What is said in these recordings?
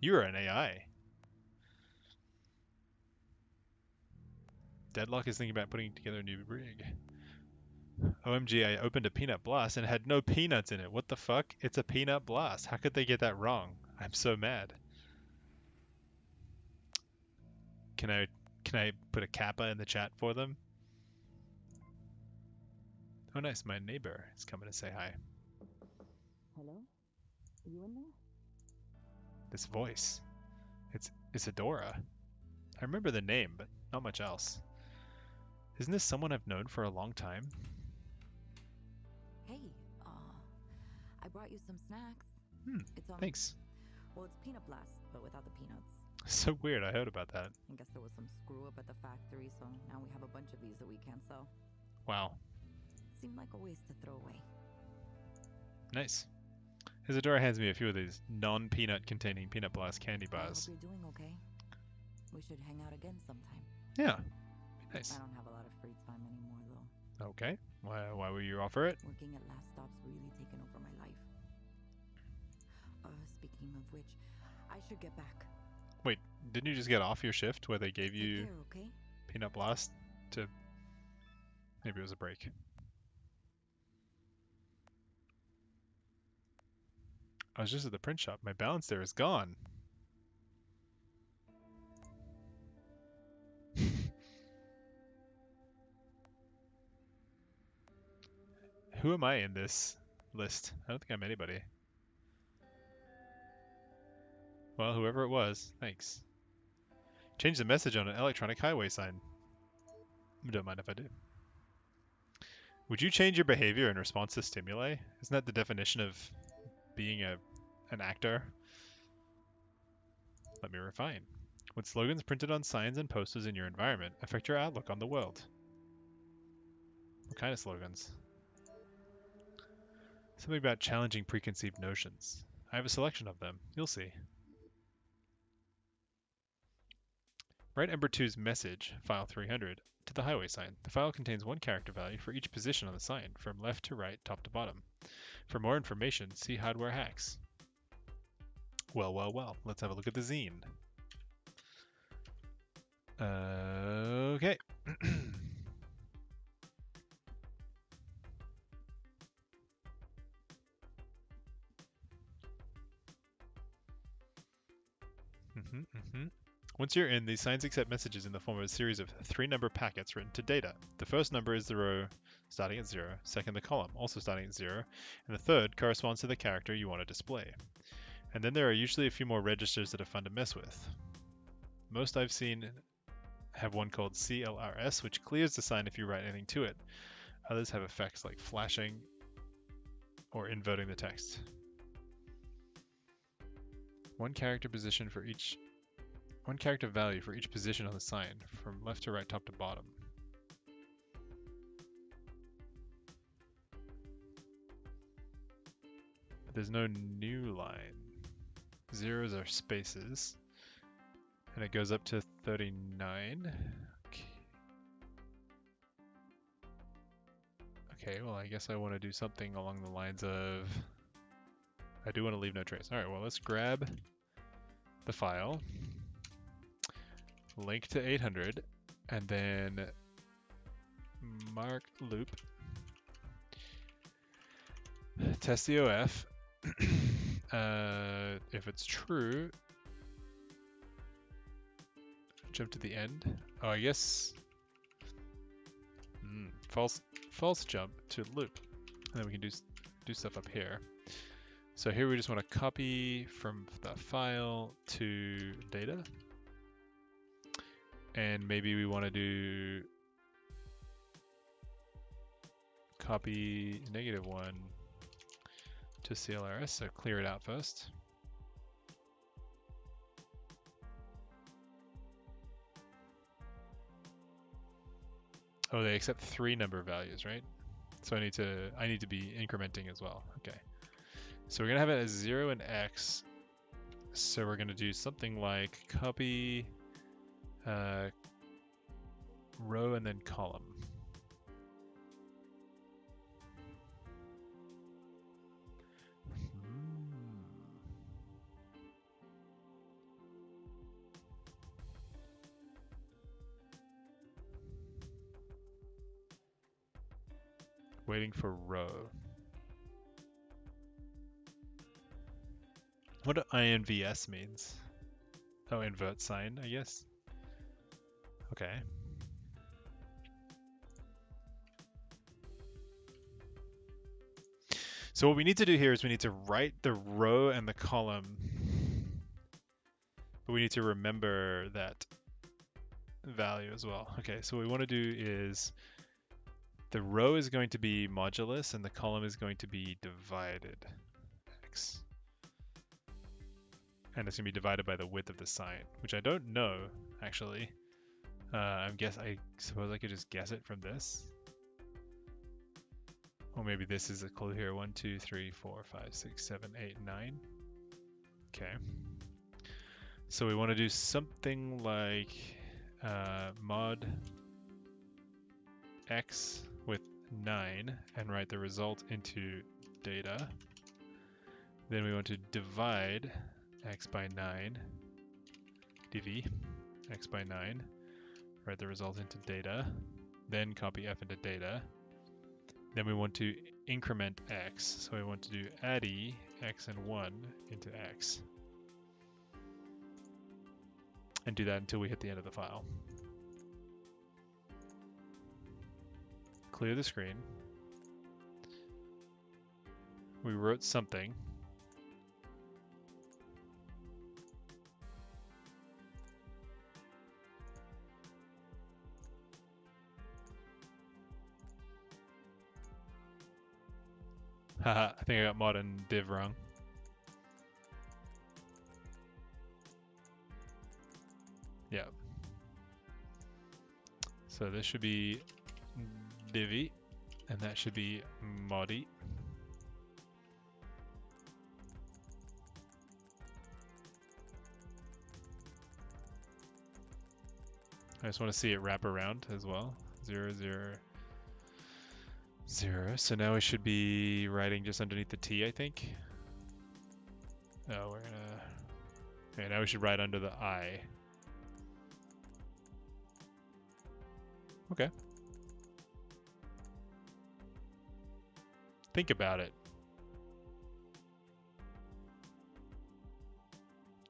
You're an AI. Deadlock is thinking about putting together a new rig. OMG, I opened a peanut blast and it had no peanuts in it. What the fuck? It's a peanut blast. How could they get that wrong? I'm so mad. Can I can I put a kappa in the chat for them? Oh nice, my neighbor is coming to say hi. Hello? Are you in there? This voice. It's Isadora. I remember the name, but not much else. Isn't this someone I've known for a long time? Hey, I brought you some snacks. Hmm, It's thanks. well, it's peanut blast, but without the peanuts. So weird, I heard about that. I guess there was some screw up at the factory, so now we have a bunch of these that we can't sell. Wow, Seemed like a waste to throw away. nice. Isadora hands me a few of these non-peanut containing peanut blast candy I hope bars. you're doing okay. We should hang out again sometime. Yeah, nice. I don't have a lot of free time anymore, though. Okay, why will you offer it? Working at Last Stop's really taken over my life. Speaking of which, I should get back. Wait, didn't you just get off your shift where they gave Take you care, okay? peanut blast to... Maybe it was a break. I was just at the print shop. My balance there is gone. Who am I in this list? I don't think I'm anybody. Well, whoever it was, thanks. Change the message on an electronic highway sign. Don't mind if I do. Would you change your behavior in response to stimuli? Isn't that the definition of being an actor? Let me refine. Would slogans printed on signs and posters in your environment affect your outlook on the world? What kind of slogans? Something about challenging preconceived notions. I have a selection of them. You'll see. Write Ember 2's message, file 300, to the highway sign. The file contains one character value for each position on the sign, from left to right, top to bottom. For more information, see Hardware Hacks. Well. Let's have a look at the zine. Okay. Once you're in, these signs accept messages in the form of a series of 3-number packets written to data. The first number is the row starting at 0, second the column, also starting at 0, and the third corresponds to the character you want to display. And then there are usually a few more registers that are fun to mess with. Most I've seen have one called CLRS, which clears the sign if you write anything to it. Others have effects like flashing or inverting the text. One character value for each position on the sign, from left to right, top to bottom. But there's no new line. Zeros are spaces. And it goes up to 39. Okay, well, I guess I want to do something along the lines of... I do want to leave no trace. Alright, well, let's grab the file, link to 800, and then mark loop, test the OF. If it's true, jump to the end. Oh, I guess false jump to loop, and then we can do stuff up here. So here we just want to copy from the file to data, and maybe we want to do copy -1 to CLRS, so clear it out first. Oh, they accept 3 number values, right? So I need to be incrementing as well. Okay. So we're gonna have it as 0 and X. So we're gonna do something like copy row and then column. Waiting for row. What do INVS means? Oh, invert sign, I guess. Okay. So what we need to do here is we need to write the row and the column, but we need to remember that value as well. Okay, so what we want to do is the row is going to be modulus and the column is going to be divided x. And it's going to be divided by the width of the sign, which I don't know, actually. I suppose I could just guess it from this. Or maybe this is a clue here. 1, 2, 3, 4, 5, 6, 7, 8, 9. Okay. So we want to do something like mod x with 9 and write the result into data. Then we want to divide x by 9, dv, x by 9, write the result into data, then copy f into data. Then we want to increment x, so we want to do add e, x and 1 into x. And do that until we hit the end of the file. Clear the screen. We wrote something. Haha, I think I got mod and div wrong. Yeah. So this should be divvy, and that should be modi. I just want to see it wrap around as well. 0, 0, 0. So now we should be writing just underneath the T, I think. Oh, we're gonna... Okay, now we should write under the I. Okay. Think about it.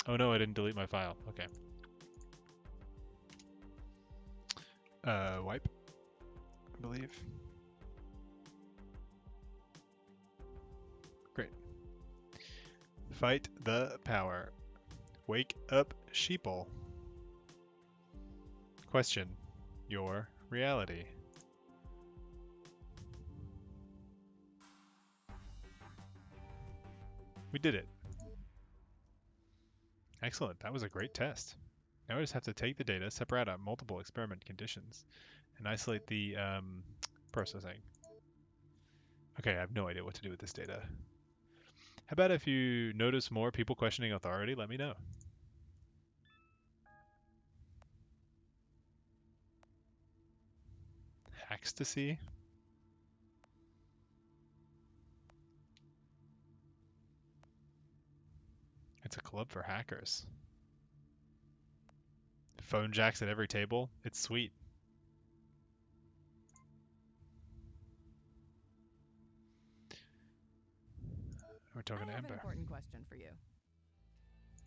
Oh no, I didn't delete my file. Okay. Wipe, I believe. Great. Fight the power. Wake up, sheeple. Question your reality. We did it. Excellent. That was a great test. Now we just have to take the data, separate out multiple experiment conditions, and isolate the processing. Okay, I have no idea what to do with this data. How about if you notice more people questioning authority, let me know. Hackstasy? It's a club for hackers. Phone jacks at every table? It's sweet. We're talking to Ember. I have an important question for you.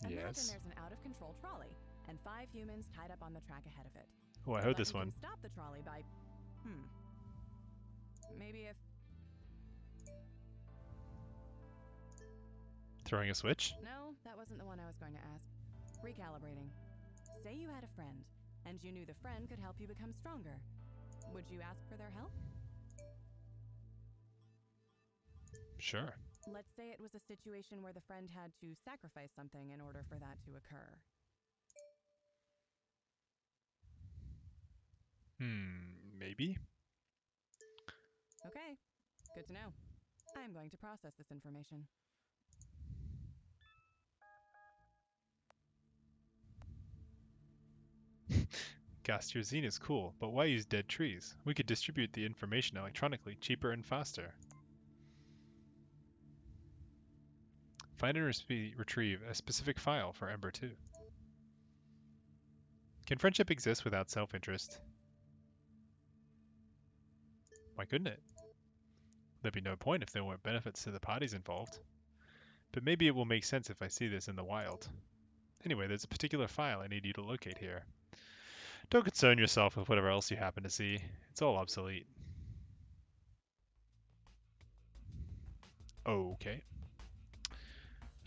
Imagine Yes. there's an out-of-control trolley and 5 humans tied up on the track ahead of it. Oh, I heard this one. Stop the trolley by... Maybe if... Throwing a switch? No, that wasn't the one I was going to ask. Recalibrating. Say you had a friend, and you knew the friend could help you become stronger. Would you ask for their help? Sure. Let's say it was a situation where the friend had to sacrifice something in order for that to occur. Maybe? Okay, good to know. I'm going to process this information. Gasterzine is cool, but why use dead trees? We could distribute the information electronically, cheaper and faster. Find and retrieve a specific file for Ember 2. Can friendship exist without self-interest? Why couldn't it? there'd be no point if there weren't benefits to the parties involved. But maybe it will make sense if I see this in the wild. Anyway, there's a particular file I need you to locate here. Don't concern yourself with whatever else you happen to see. It's all obsolete. Okay.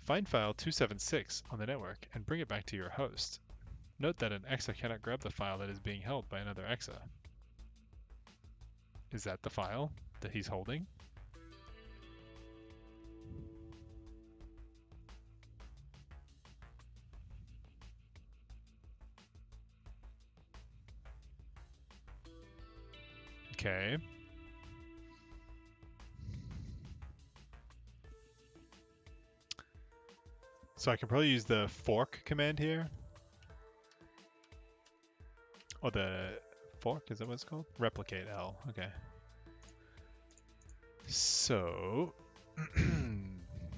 Find file 276 on the network and bring it back to your host. Note that an EXA cannot grab the file that is being held by another EXA. Is that the file that he's holding? Okay. So I can probably use the fork command here. Or the fork, is that what it's called? Replicate L, okay. So,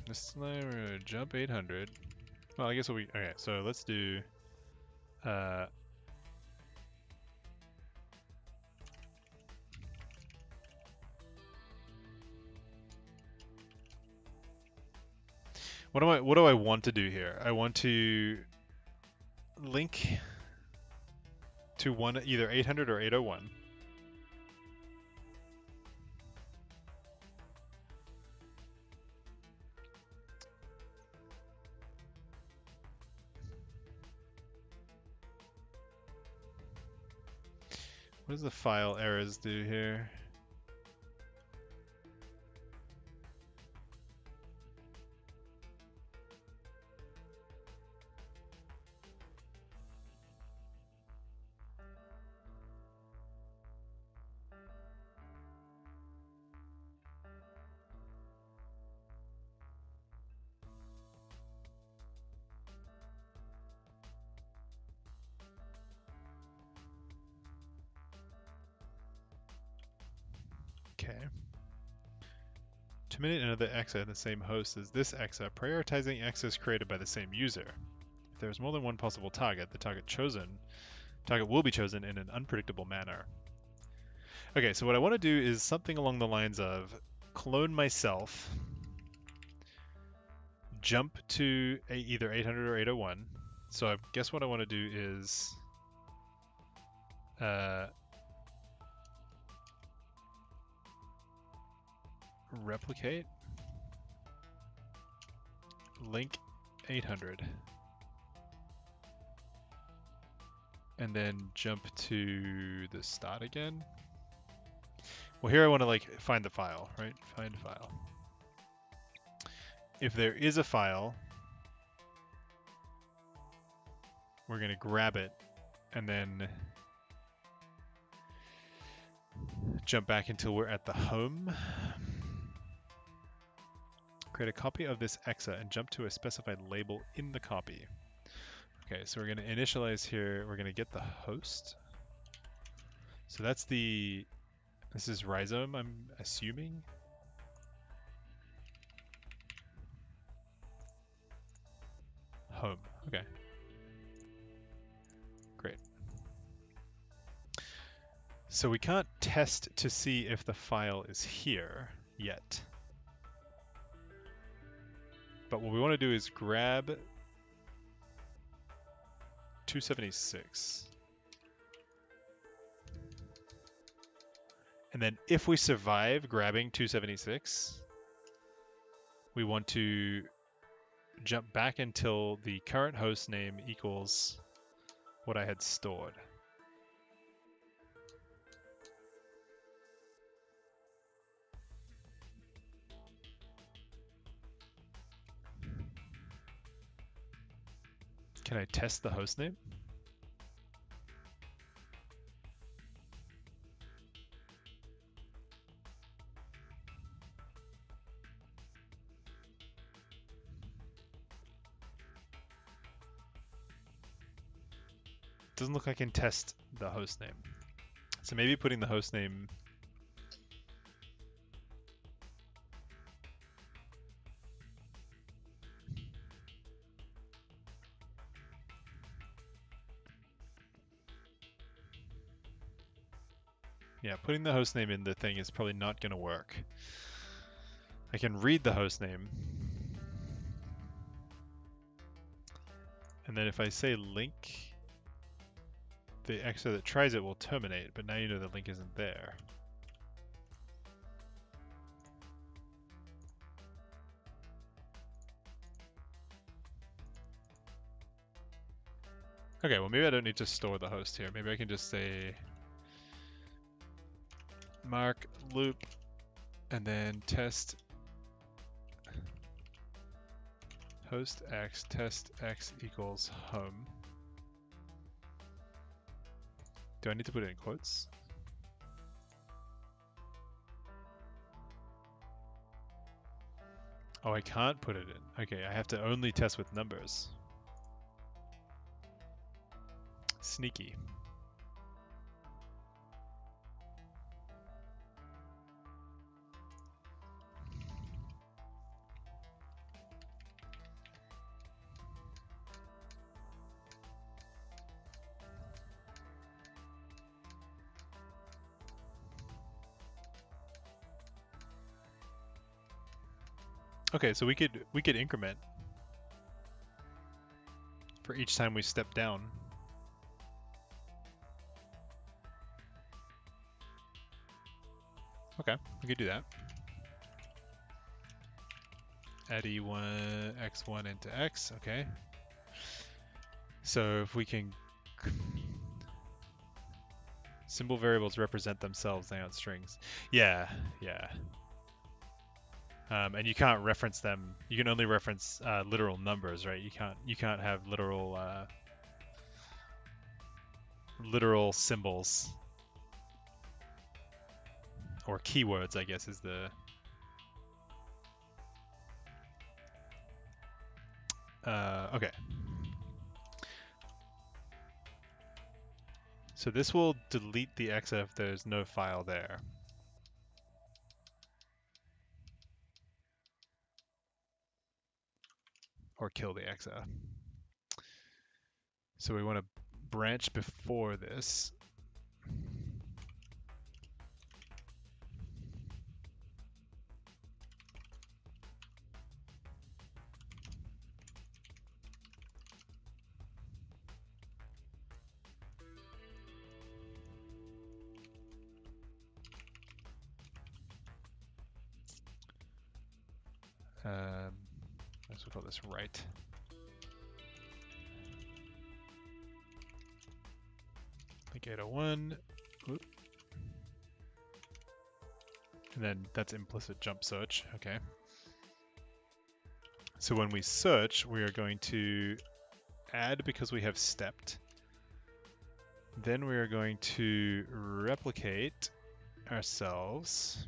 this time we're gonna jump 800. Well, I guess we'll be, okay, so let's do, what do I want to do here? I want to link to one, either 800 or 801. What does the file errors do here? Okay. Terminate another EXA in the same host as this EXA, prioritizing EXAs created by the same user. If there is more than one possible target, the target will be chosen in an unpredictable manner. Okay, so what I want to do is something along the lines of clone myself, jump to either 800 or 801. So I guess what I want to do is replicate link 800 and then jump to the start again. Well, here I want to like find the file, right? Find file. If there is a file, we're going to grab it and then jump back until we're at the home. Create a copy of this EXA and jump to a specified label in the copy. Okay, so we're going to initialize here. We're going to get the host. So that's this is Rhizome, I'm assuming. Home, okay. Great. So we can't test to see if the file is here yet. But what we want to do is grab 276. And then if we survive grabbing 276, we want to jump back until the current host name equals what I had stored. Can I test the host name? Doesn't look like I can test the host name. So maybe putting the host name putting the host name in the thing is probably not going to work. I can read the host name. And then if I say link, the exa that tries it will terminate, but now you know the link isn't there. Okay, well maybe I don't need to store the host here. Maybe I can just say mark loop and then test host x test x equals home. Do I need to put it in quotes? Oh, I can't put it in. Okay, I have to only test with numbers. Sneaky. Okay, so we could increment for each time we step down. Okay, we could do that. Add E1 x1 into x. Okay. So if we can symbol variables represent themselves, they aren't strings. Yeah, yeah. And you can't reference them. You can only reference literal numbers, right? You can't have literal literal symbols or keywords, I guess is the okay. So this will delete the exa if there's no file there. Or kill the exa. So we want to branch before this. Let's call this right. Like 801. Whoop. And then that's implicit jump search. Okay. So when we search, we are going to add because we have stepped. Then we are going to replicate ourselves.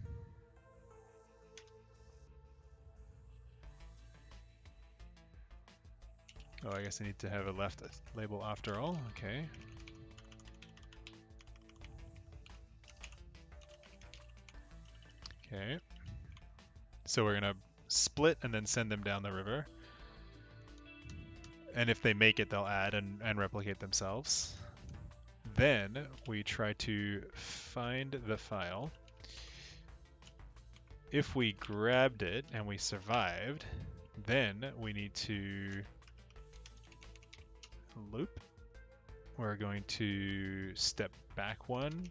Oh, I guess I need to have a left label after all. Okay. Okay. So we're going to split and then send them down the river. And if they make it, they'll add and replicate themselves. Then we try to find the file. If we grabbed it and we survived, then we need to loop. We're going to step back one,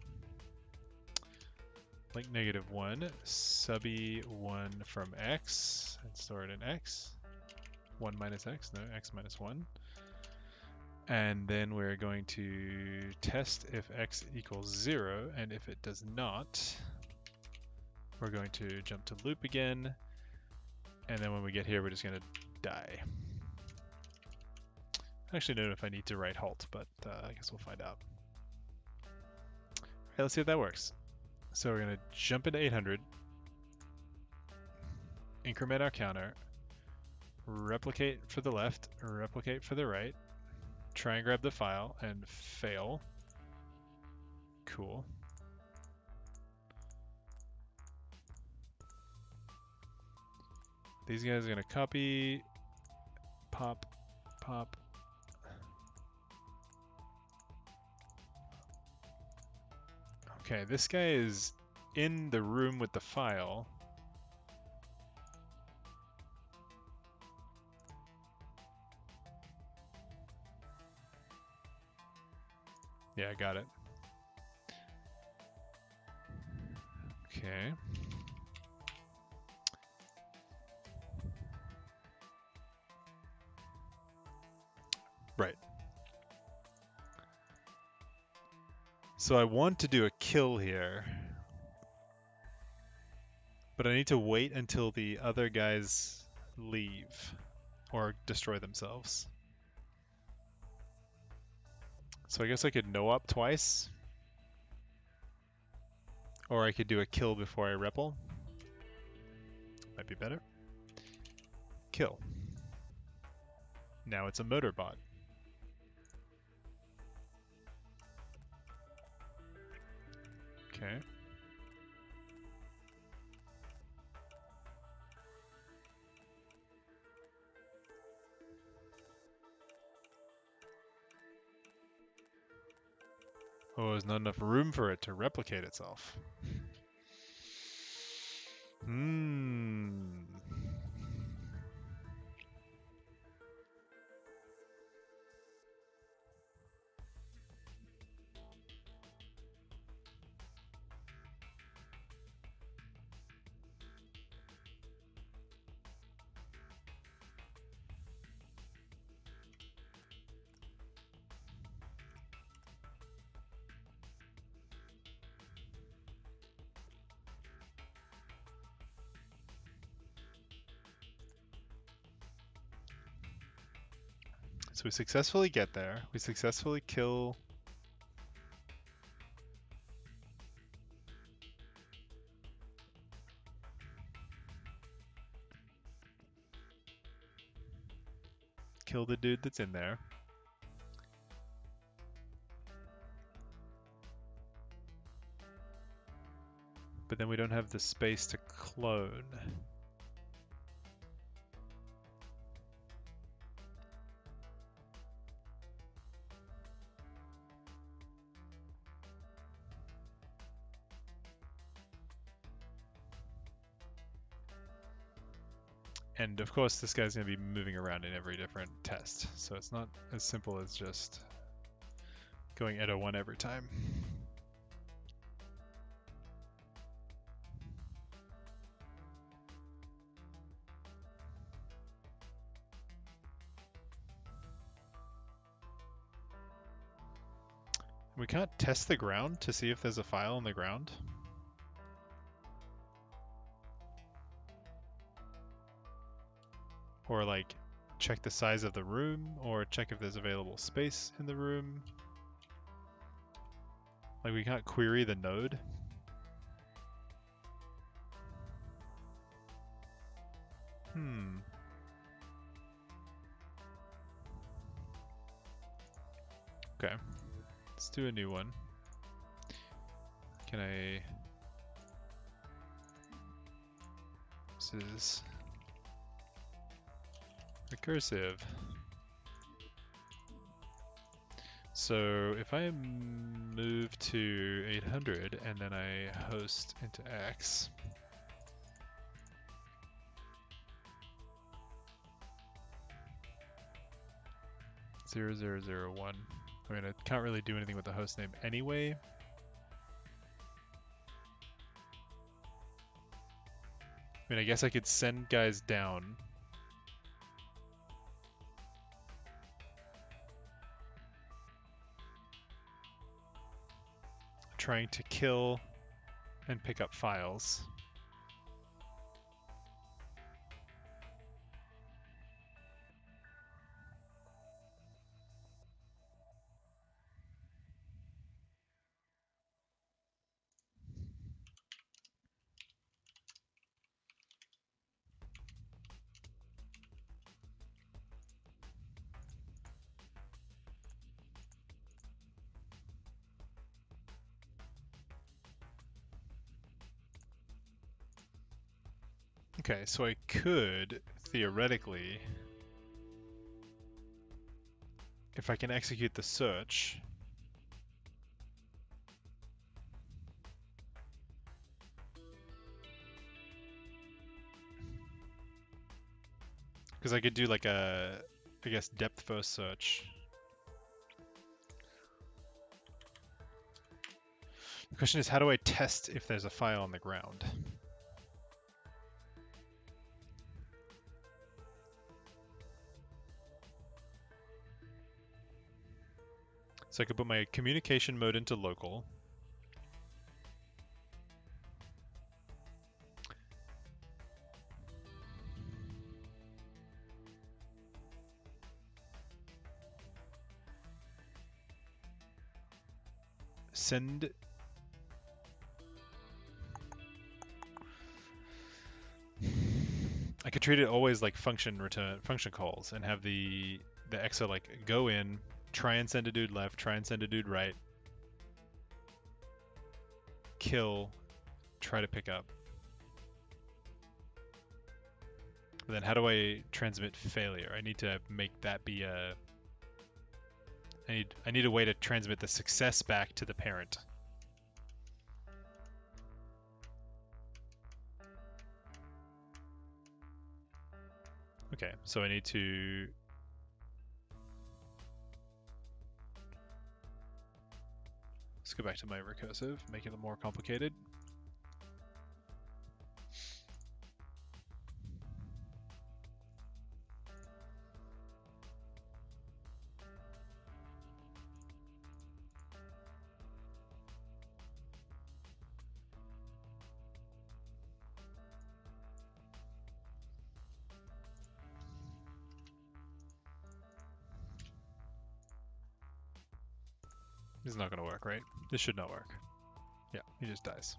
link -1, subby 1 from x, and store it in x. 1 minus x, no, x minus 1. And then we're going to test if x equals 0, and if it does not, we're going to jump to loop again, and then when we get here, we're just going to die. I actually don't know if I need to write halt, but I guess we'll find out. Okay, let's see if that works. So we're going to jump into 800, increment our counter, replicate for the left, replicate for the right, try and grab the file, and fail. Cool. These guys are going to copy, pop, pop. Okay, this guy is in the room with the file. Yeah, I got it. Okay. Right. So I want to do a kill here, but I need to wait until the other guys leave or destroy themselves. So I guess I could no-op twice, or I could do a kill before I repel. Might be better. Kill. Now it's a motor bot. Okay. Oh, there's not enough room for it to replicate itself. Hmm. So we successfully get there. We successfully kill. Kill the dude that's in there. But then we don't have the space to clone. And of course, this guy's going to be moving around in every different test. So it's not as simple as just going Edo 1 every time. We can't test the ground to see if there's a file on the ground. Or like check the size of the room, or check if there's available space in the room. Like we can't query the node. Okay, let's do a new one. Can I... This is recursive. So if I move to 800 and then I host into X, zero zero zero one. I mean, I can't really do anything with the host name anyway. I mean, I guess I could send guys down. Trying to kill and pick up files. Okay, so I could, theoretically, if I can execute the search, because I could do like a, I guess, depth first search. The question is, how do I test if there's a file on the ground? So I could put my communication mode into local. Send. I could treat it always like function calls and have the EXA like go in, try and send a dude left, try and send a dude right, kill, try to pick up. But then how do I transmit failure? I need to make that be a... I need a way to transmit the success back to the parent. Okay, so I need to... Let's go back to my recursive, make it more complicated. This is not going to work, right? This should not work. Yeah, he just dies.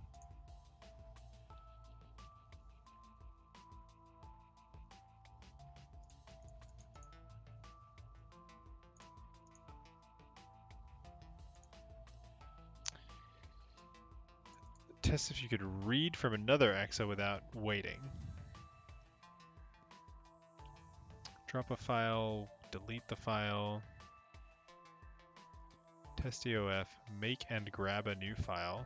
Test if you could read from another EXA without waiting. Drop a file, delete the file. Test EOF, make and grab a new file.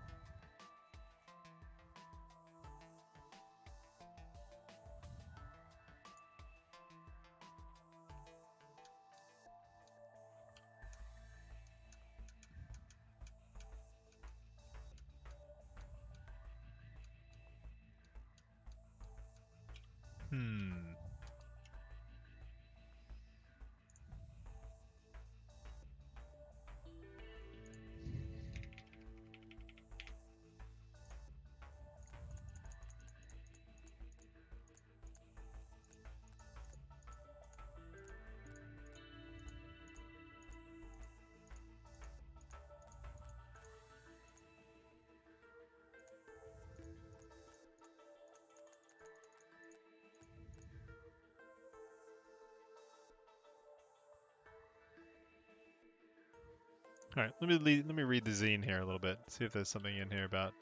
All right, let me read the zine here a little bit. See if there's something in here about.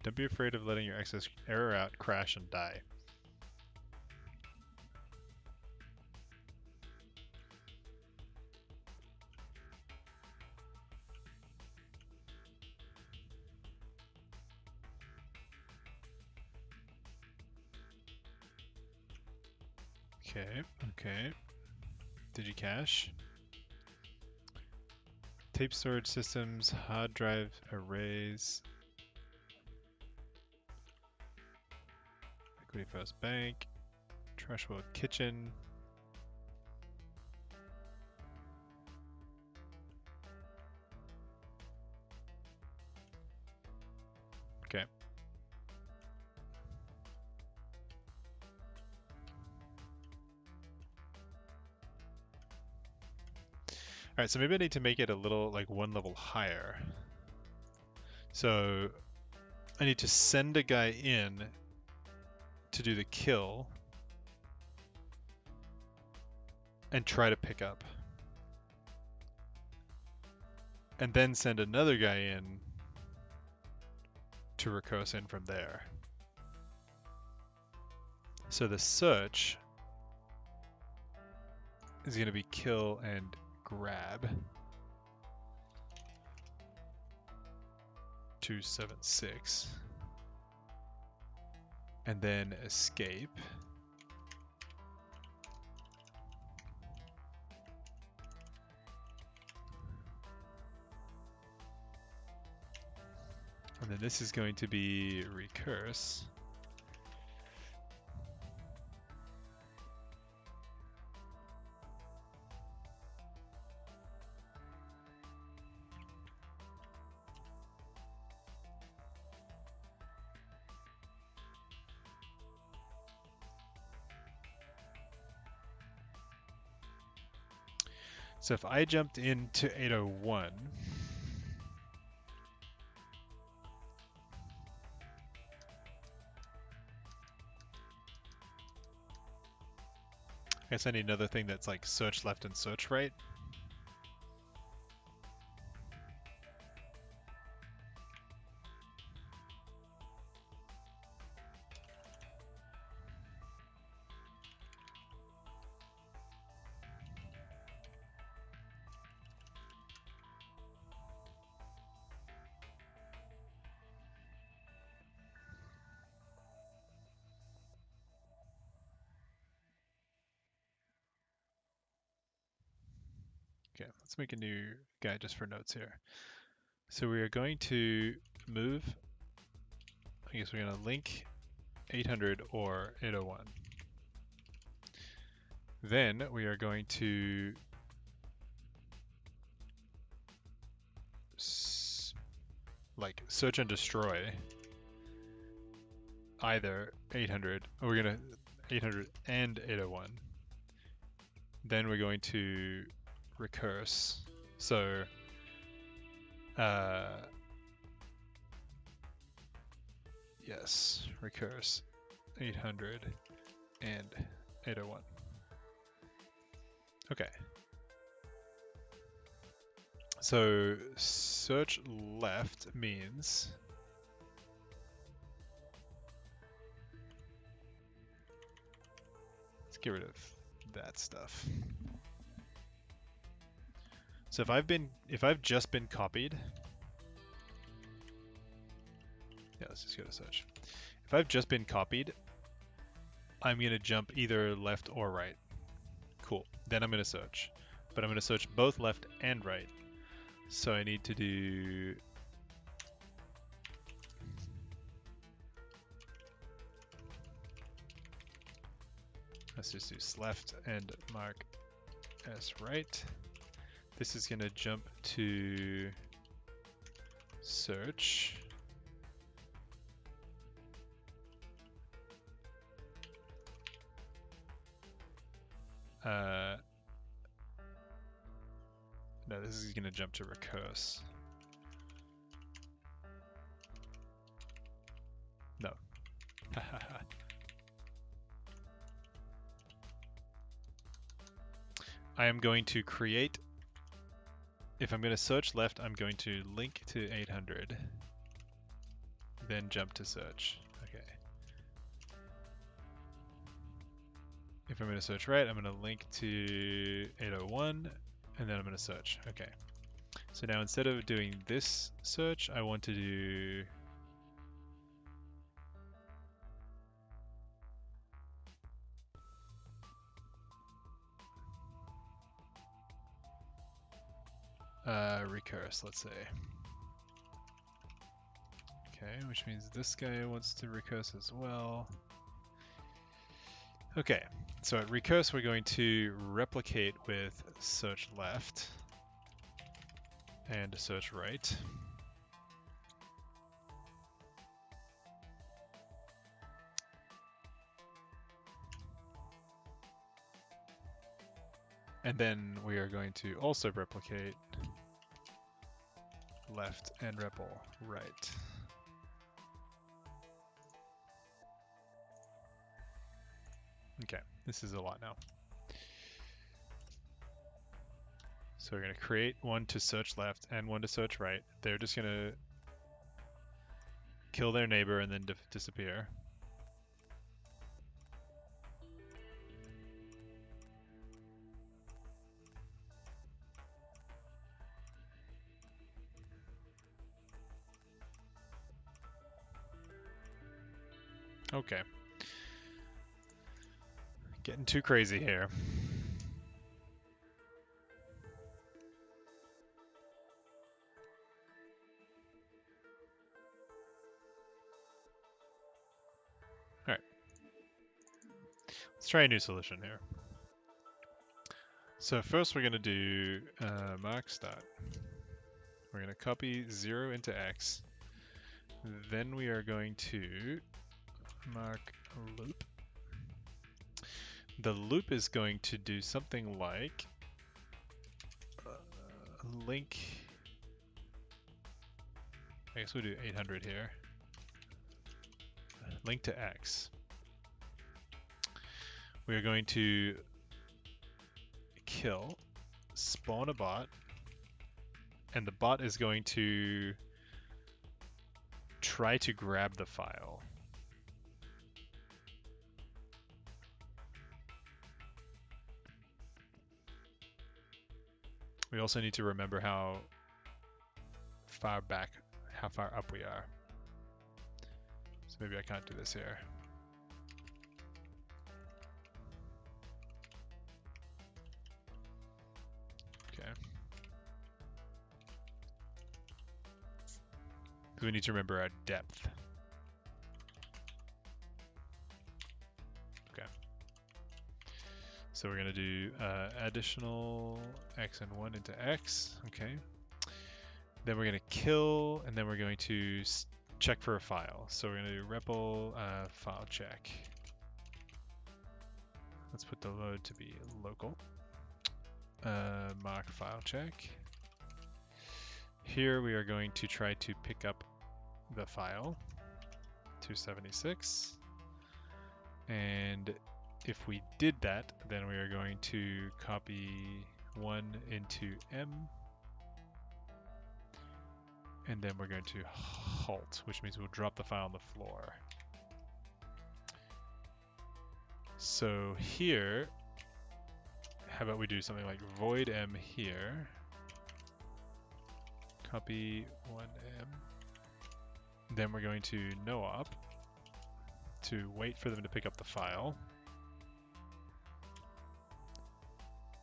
Don't be afraid of letting your access error out, crash, and die. Okay, okay. Did you cache? Tape storage systems, hard drive arrays. Equity First Bank. Trash World Kitchen. Okay. Alright, so maybe I need to make it a little, like, one level higher. So, I need to send a guy in to do the kill and try to pick up. And then send another guy in to recurse in from there. So the search is going to be kill and grab. 276. And then escape. And then this is going to be recurse. So if I jumped into 801, I guess I need another thing that's like search left and search right. Okay, let's make a new guide just for notes here. So we are going to move, I guess we're going to link 800 or 801. Then we are going to like search and destroy either 800, or we're going to 800 and 801. Then we're going to recurse. So yes, recurse 800 and 801. Okay. So search left means let's get rid of that stuff. So if I've just been copied, yeah, let's just go to search. If I've just been copied, I'm gonna jump either left or right. Cool. Then I'm gonna search, but I'm gonna search both left and right. So I need to do let's just do left and mark as right. This is going to jump to search. No, this is going to jump to recurse. No. I am going to create, if I'm going to search left, I'm going to link to 800, then jump to search. Okay. If I'm going to search right, I'm going to link to 801, and then I'm going to search. Okay. So now instead of doing this search, I want to do recurse, let's say. Okay, which means this guy wants to recurse as well. Okay, so at recurse we're going to replicate with search left and search right. And then we are going to also replicate left and repl right. Okay, this is a lot now. So we're going to create one to search left and one to search right. They're just going to kill their neighbor and then disappear. Okay. Getting too crazy here. Alright. Let's try a new solution here. So first we're going to do mark start. We're going to copy 0 into x. Then we are going to mark loop. The loop is going to do something like link. I guess we'll do 800 here. Link to x. We are going to kill, spawn a bot, and the bot is going to try to grab the file. We also need to remember how far up we are. So maybe I can't do this here. Okay. We need to remember our depth. Okay. So we're going to do additional x and 1 into x. Okay. Then we're going to kill, and then we're going to check for a file. So we're going to do REPL file check. Let's put the load to be local. Mark file check. Here we are going to try to pick up the file, 276. And if we did that, then we are going to copy 1 into M. And then we're going to halt, which means we'll drop the file on the floor. So here, how about we do something like void M here. Copy 1M. Then we're going to no-op to wait for them to pick up the file.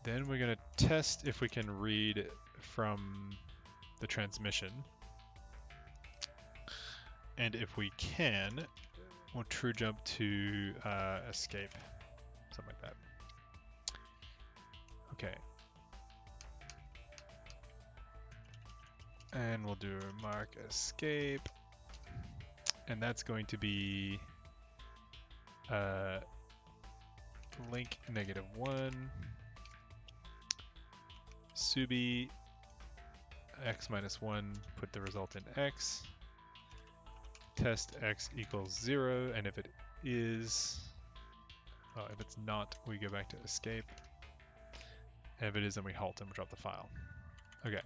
Then we're going to test if we can read from the transmission. And if we can, we'll true jump to escape. Something like that. Okay. And we'll do mark escape. And that's going to be link -1 subi x minus 1, put the result in x, test x equals 0, and if it is, if it's not, we go back to escape, and if it is, then we halt and we drop the file. Okay.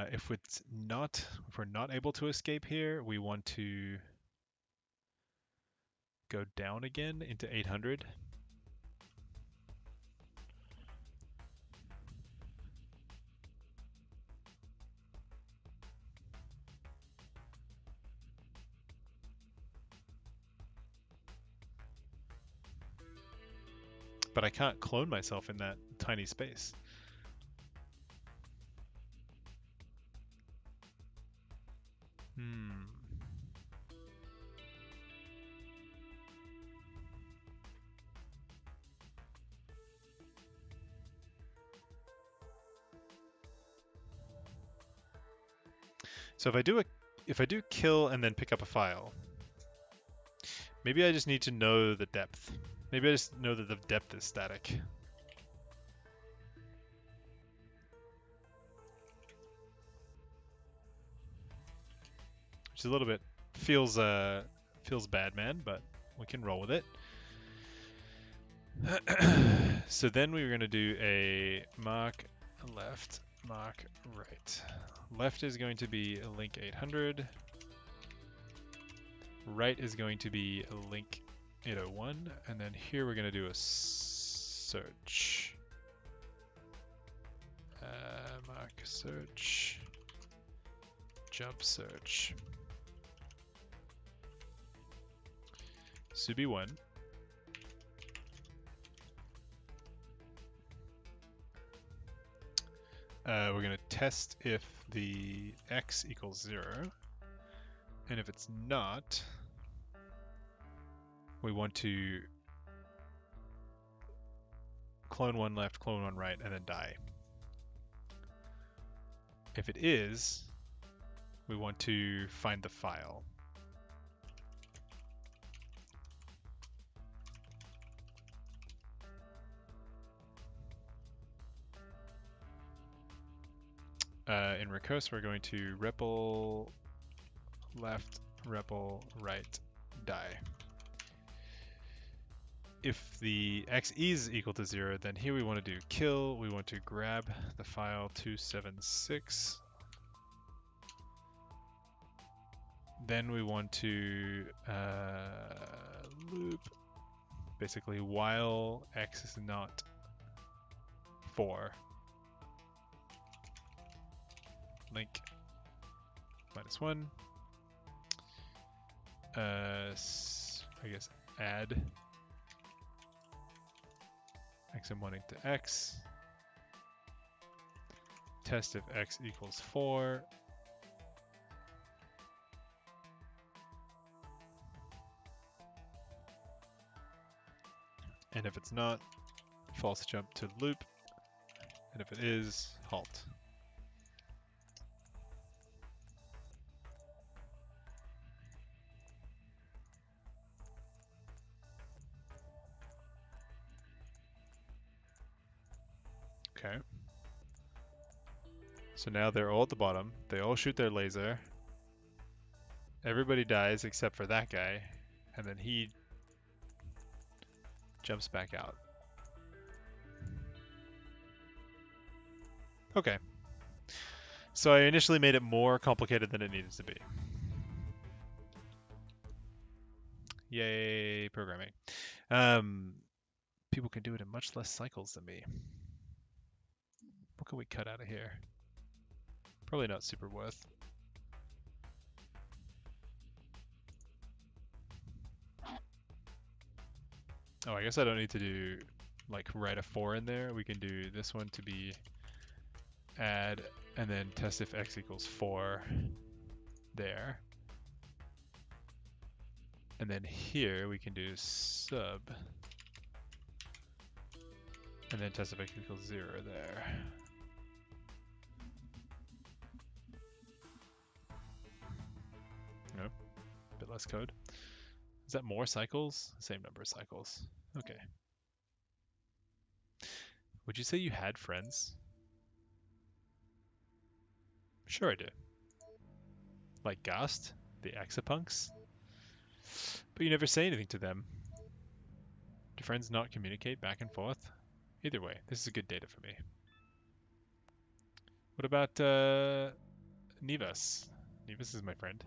If we're not able to escape here, we want to go down again into 800. But I can't clone myself in that tiny space. So if I do kill and then pick up a file, maybe I just need to know the depth. Maybe I just know that the depth is static. Which is a little bit feels bad, man, but we can roll with it. So then we were going to do a mark left, mark right. Left is going to be a link 800. Right is going to be a link 801. And then here we're going to do a search. Mark search. Jump search. Subi1. We're going to test if the x equals 0. And if it's not, we want to clone one left, clone one right, and then die. If it is, we want to find the file. In recurse, we're going to REPL left, REPL right, die. If the x is equal to 0, then here we want to do kill. We want to grab the file 276. Then we want to loop basically while x is not 4. Link -1. I guess add xm1 into x. Test if x equals 4. And if it's not, false jump to loop. And if it is, halt. Okay. So now they're all at the bottom. They all shoot their laser. Everybody dies except for that guy. And then he jumps back out. Okay. So I initially made it more complicated than it needed to be. Yay, programming. People can do it in much less cycles than me. What can we cut out of here? Probably not super worth. Oh, I guess I don't need to do like write a 4 in there. We can do this one to be add and then test if x equals 4 there. And then here we can do sub and then test if x equals 0 there. Nope, a bit less code. Is that more cycles? Same number of cycles. Okay. Would you say you had friends? Sure I do. Like Gast, the Exapunks? But you never say anything to them. Do friends not communicate back and forth? Either way, this is good data for me. What about Nivas? Nivas is my friend.